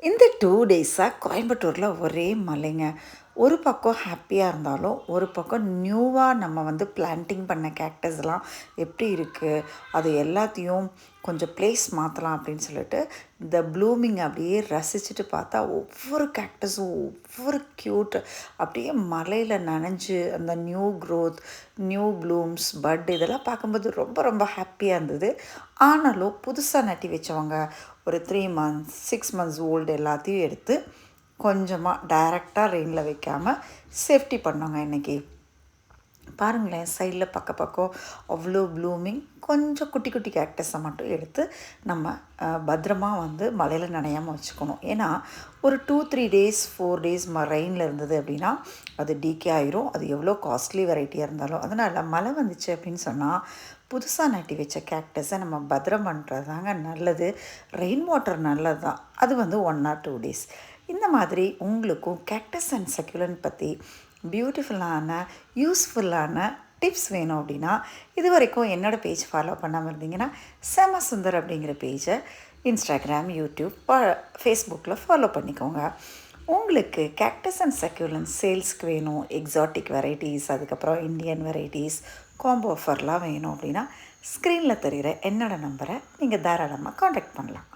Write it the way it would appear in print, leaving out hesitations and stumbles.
இந்த 2 டேஸாக கோயம்புத்தூரில் ஒரே மழைங்க. ஒரு பக்கம் ஹாப்பியாக இருந்தாலும், ஒரு பக்கம் நியூவாக நம்ம பிளான்டிங் பண்ண கேக்டஸ்லாம் எப்படி இருக்குது, அது எல்லாத்தையும் கொஞ்சம் ப்ளேஸ் மாற்றலாம் அப்படின்னு சொல்லிட்டு, இந்த ப்ளூமிங் அப்படியே ரசிச்சுட்டு பார்த்தா, ஒவ்வொரு கேக்டஸும் ஒவ்வொரு க்யூட் அப்படியே மழையில் நனைஞ்சு அந்த new growth, new blooms, but இதெல்லாம் பார்க்கும்போது ரொம்ப ரொம்ப ஹாப்பியாக இருந்தது. ஆனாலும் புதுசாக நட்டி வச்சவங்க ஒரு 3 மந்த்ஸ் 6 மந்த்ஸ் ஓல்டு எல்லாத்தையும் எடுத்து கொஞ்சமாக டைரெக்டாக ரெயினில் வைக்காமல் சேஃப்டி பண்ணோங்க இன்றைக்கி. பாருங்களேன், சைடில் பக்கம் அவ்வளோ ப்ளூமிங், கொஞ்சம் குட்டி குட்டி கேக்டஸை மட்டும் எடுத்து நம்ம பத்திரமா மழையில் நனையாமல் வச்சுக்கணும். ஏன்னா ஒரு 2-3 டேஸ் 4 டேஸ் ரெயினில் இருந்தது அப்படின்னா அது டீகே ஆயிரும். அது எவ்வளோ காஸ்ட்லி வெரைட்டியாக இருந்தாலும். அதனால் மழை வந்துச்சு அப்படின்னு சொன்னால் புதுசாக நட்டி வச்ச கேக்டஸை நம்ம பத்திரம் பண்ணுறது தாங்க நல்லது. ரெயின் வாட்டர் நல்லது தான். அது 1 or 2 டேஸ். இந்த மாதிரி உங்களுக்கும் கேக்டஸ் அண்ட் சக்யுலன்ட் பற்றி பியூட்டிஃபுல்லான யூஸ்ஃபுல்லான டிப்ஸ் வேணும் அப்படின்னா, இது வரைக்கும் என்னோடய பேஜ் ஃபாலோ பண்ணாமல் இருந்தீங்கன்னா செம சுந்தர் அப்படிங்கிற பேஜை இன்ஸ்டாகிராம், யூடியூப், ஃபேஸ்புக்கில் ஃபாலோ பண்ணிக்கோங்க. உங்களுக்கு கேக்டஸ் அண்ட் சக்யுலன்ட் சேல்ஸ்க்கு வேணும், எக்ஸாட்டிக் வெரைட்டிஸ், அதுக்கப்புறம் இந்தியன் வெரைட்டிஸ், காம்போ ஆஃபர்லாம் வேணும் அப்படின்னா ஸ்க்ரீனில் தெரிகிற என்னோடய நம்பரை நீங்கள் தாராளமாக காண்டாக்ட் பண்ணலாம்.